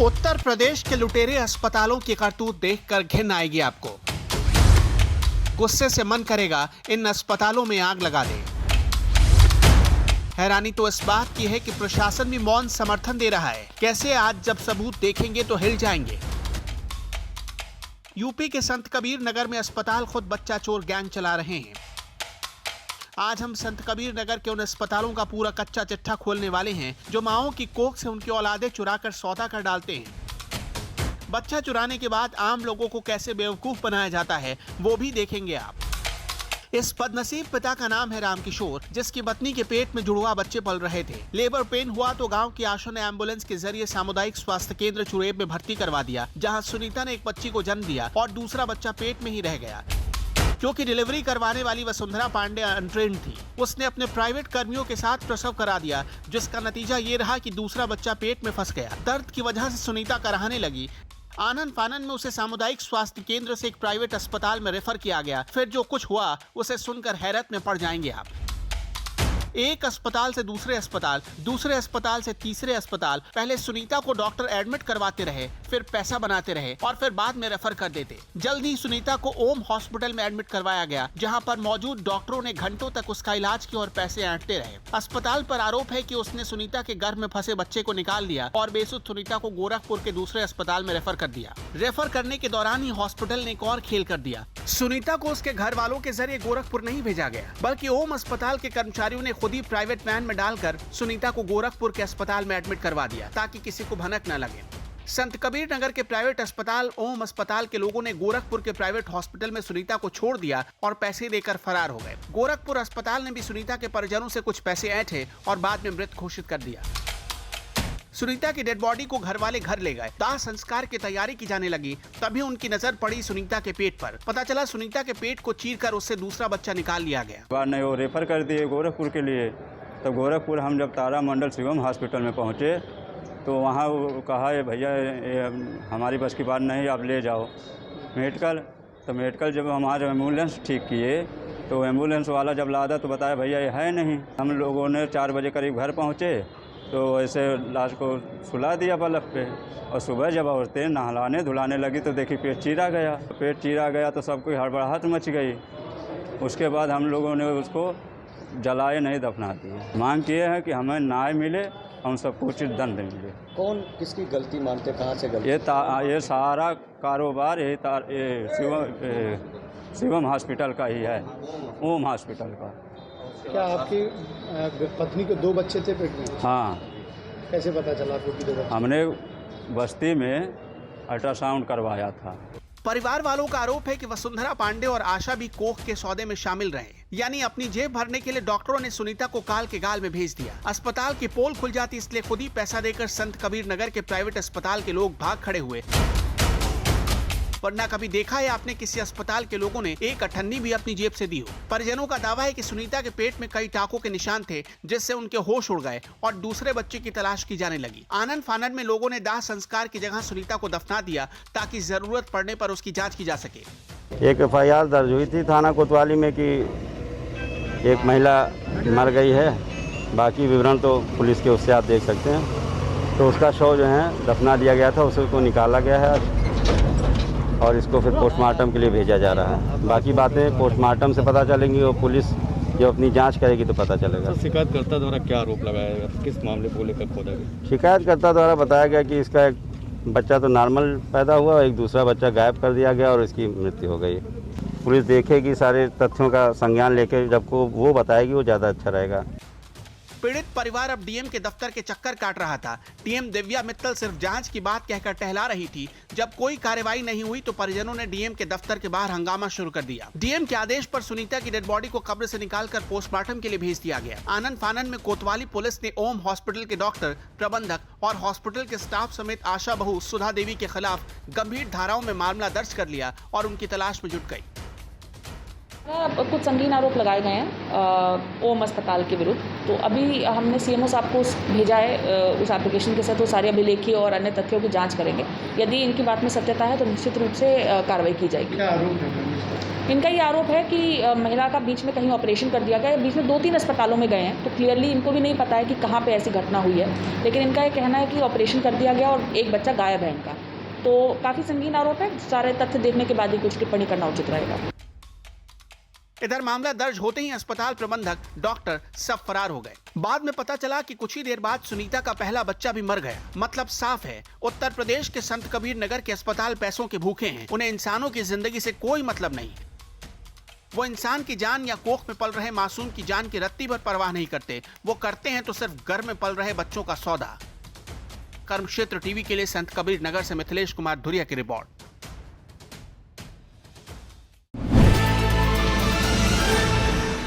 उत्तर प्रदेश के लुटेरे अस्पतालों की करतूत देखकर घिन आएगी आपको। गुस्से से मन करेगा इन अस्पतालों में आग लगा दे। हैरानी तो इस बात की है कि प्रशासन भी मौन समर्थन दे रहा है। कैसे, आज जब सबूत देखेंगे तो हिल जाएंगे। यूपी के संत कबीर नगर में अस्पताल खुद बच्चा चोर गैंग चला रहे हैं। आज हम संत कबीर नगर के उन अस्पतालों का पूरा कच्चा चिट्ठा खोलने वाले हैं जो माओं की कोख से उनकी औलादें चुराकर सौदा कर डालते हैं। बच्चा चुराने के बाद आम लोगों को कैसे बेवकूफ बनाया जाता है वो भी देखेंगे आप। इस बदनसीब पिता का नाम है रामकिशोर, जिसकी पत्नी के पेट में जुड़वा बच्चे पल रहे थे। लेबर पेन हुआ तो गांव की आशा ने एम्बुलेंस के जरिए सामुदायिक स्वास्थ्य केंद्र चुरेब में भर्ती करवा दिया, जहां सुनीता ने एक बच्ची को जन्म दिया और दूसरा बच्चा पेट में ही रह गया। क्योंकि डिलीवरी करवाने वाली वसुंधरा पांडे अनट्रेन्ड थी, उसने अपने प्राइवेट कर्मियों के साथ प्रसव करा दिया, जिसका नतीजा ये रहा कि दूसरा बच्चा पेट में फंस गया। दर्द की वजह से सुनीता कराहने लगी। आनन फानन में उसे सामुदायिक स्वास्थ्य केंद्र से एक प्राइवेट अस्पताल में रेफर किया गया। फिर जो कुछ हुआ उसे सुनकर हैरत में पड़ जाएंगे आप। एक अस्पताल से दूसरे अस्पताल से तीसरे अस्पताल। पहले सुनीता को डॉक्टर एडमिट करवाते रहे, फिर पैसा बनाते रहे और फिर बाद में रेफर कर देते। जल्द ही सुनीता को ओम हॉस्पिटल में एडमिट करवाया गया, जहां पर मौजूद डॉक्टरों ने घंटों तक उसका इलाज किया और पैसे ऐंठते रहे। अस्पताल पर आरोप है कि उसने सुनीता के गर्भ में फंसे बच्चे को निकाल लिया और बेसुध सुनीता को गोरखपुर के दूसरे अस्पताल में रेफर कर दिया। रेफर करने के दौरान ही हॉस्पिटल ने एक और खेल कर दिया। सुनीता को उसके घर वालों के जरिए गोरखपुर नहीं भेजा गया, बल्कि ओम अस्पताल के कर्मचारियों ने खुद ही प्राइवेट वैन में डालकर सुनीता को गोरखपुर के अस्पताल में एडमिट करवा दिया, ताकि किसी को भनक न लगे। संत कबीर नगर के प्राइवेट अस्पताल ओम अस्पताल के लोगों ने गोरखपुर के प्राइवेट हॉस्पिटल में सुनीता को छोड़ दिया और पैसे देकर फरार हो गए। गोरखपुर अस्पताल ने भी सुनीता के परिजनों से कुछ पैसे ऐंठे और बाद में मृत घोषित कर दिया। सुनीता की डेड बॉडी को घर वाले घर ले गए। दाह संस्कार की तैयारी की जाने लगी, तभी उनकी नजर पड़ी सुनीता के पेट पर। पता चला सुनीता के पेट को चीरकर उससे दूसरा बच्चा निकाल लिया गया। बाद में वो रेफर कर दिए गोरखपुर के लिए। तो गोरखपुर हम जब तारा मंडल शिवम हॉस्पिटल में पहुंचे तो वहाँ वो कहा भैया हमारी बस की बात नहीं, आप ले जाओ मेडिकल। तो मेडिकल जब हमारे एम्बुलेंस ठीक किए तो एम्बुलेंस वाला जब लादा तो बताया भैया ये है नहीं। हम लोगों ने 4 बजे करीब घर पहुँचे तो ऐसे लाश को सुला दिया बल्ब पे, और सुबह जब औरतें नहलाने धुलाने लगी तो देखी पेट चीरा गया तो सबको हड़बड़ाहट मच गई। उसके बाद हम लोगों ने उसको जलाए नहीं, दफना दिए। मांग किए हैं कि हमें न्याय मिले, हम सबको उचित दंड मिले। कौन किसकी गलती मानते, कहाँ से गलती? ये सारा कारोबार शिवम हॉस्पिटल का ही है, ओम हॉस्पिटल का। क्या आपकी पत्नी के 2 बच्चे थे पेट में? हाँ। कैसे पता चला आपको कि 2 बच्चे? हमने बस्ती में अल्ट्रासाउंड करवाया था। परिवार वालों का आरोप है कि वसुंधरा पांडे और आशा भी कोख के सौदे में शामिल रहे, यानी अपनी जेब भरने के लिए डॉक्टरों ने सुनीता को काल के गाल में भेज दिया। अस्पताल की पोल खुल जाती, इसलिए खुद ही पैसा देकर संत कबीर नगर के प्राइवेट अस्पताल के लोग भाग खड़े हुए। वरना कभी देखा है आपने किसी अस्पताल के लोगों ने एक अठन्नी भी अपनी जेब से दी हो? परिजनों का दावा है कि सुनीता के पेट में कई टाकों के निशान थे, जिससे उनके होश उड़ गए और दूसरे बच्चे की तलाश की जाने लगी। आनन फानन में लोगों ने दाह संस्कार की जगह सुनीता को दफना दिया, ताकि जरूरत पड़ने पर उसकी जाँच की जा सके। एक FIR दर्ज हुई थी थाना कोतवाली में कि एक महिला मर गई है। बाकी विवरण तो पुलिस के उससे आप देख सकते हैं। तो उसका शव जो है दफना दिया गया था, उसको निकाला गया है और इसको फिर पोस्टमार्टम के लिए भेजा जा रहा है। बाकी बातें पोस्टमार्टम से पता चलेंगी और पुलिस जब अपनी जांच करेगी तो पता चलेगा। शिकायतकर्ता द्वारा क्या आरोप लगाया गया, किस मामले को लेकर खोदा गया? शिकायतकर्ता द्वारा बताया गया कि इसका एक बच्चा तो नॉर्मल पैदा हुआ और एक दूसरा बच्चा गायब कर दिया गया और इसकी मृत्यु हो गई। पुलिस देखेगी, सारे तथ्यों का संज्ञान लेकर जब को वो बताएगी वो ज़्यादा अच्छा रहेगा। पीड़ित परिवार अब डीएम के दफ्तर के चक्कर काट रहा था। डीएम दिव्या मित्तल सिर्फ जांच की बात कहकर टहला रही थी। जब कोई कार्रवाई नहीं हुई तो परिजनों ने डीएम के दफ्तर के बाहर हंगामा शुरू कर दिया। डीएम के आदेश पर सुनीता की डेड बॉडी को कब्र से निकालकर पोस्टमार्टम के लिए भेज दिया गया। आनन फानन में कोतवाली पुलिस ने ओम हॉस्पिटल के डॉक्टर, प्रबंधक और हॉस्पिटल के स्टाफ समेत आशा बहू सुधा देवी के खिलाफ गंभीर धाराओं में मामला दर्ज कर लिया और उनकी तलाश में जुट गई। कुछ संगीन आरोप लगाए गए हैं ओम अस्पताल के विरुद्ध। तो अभी हमने CMO साहब को भेजा है उस एप्लीकेशन के साथ। वो सारे अभिलेखीय और अन्य तथ्यों की जांच करेंगे। यदि इनकी बात में सत्यता है तो निश्चित रूप से कार्रवाई की जाएगी। क्या आरोप है? इनका ये आरोप है कि महिला का बीच में कहीं ऑपरेशन कर दिया गया, बीच में 2-3 अस्पतालों में गए हैं, तो क्लियरली इनको भी नहीं पता है कि कहाँ पे ऐसी घटना हुई है, लेकिन इनका ये कहना है कि ऑपरेशन कर दिया गया और एक बच्चा गायब है इनका। तो काफ़ी संगीन आरोप है, सारे तथ्य देखने के बाद ही कुछ टिप्पणी करना उचित रहेगा। इधर मामला दर्ज होते ही अस्पताल प्रबंधक डॉक्टर सब फरार हो गए। बाद में पता चला कि कुछ ही देर बाद सुनीता का पहला बच्चा भी मर गया। मतलब साफ है, उत्तर प्रदेश के संत कबीर नगर के अस्पताल पैसों के भूखे हैं। उन्हें इंसानों की जिंदगी से कोई मतलब नहीं। वो इंसान की जान या कोख में पल रहे मासूम की जान की रत्ती भर परवाह नहीं करते। वो करते हैं तो सिर्फ घर में पल रहे बच्चों का सौदा। कर्म क्षेत्र टीवी के लिए संत कबीर नगर से मिथिलेश कुमार धुरिया की रिपोर्ट।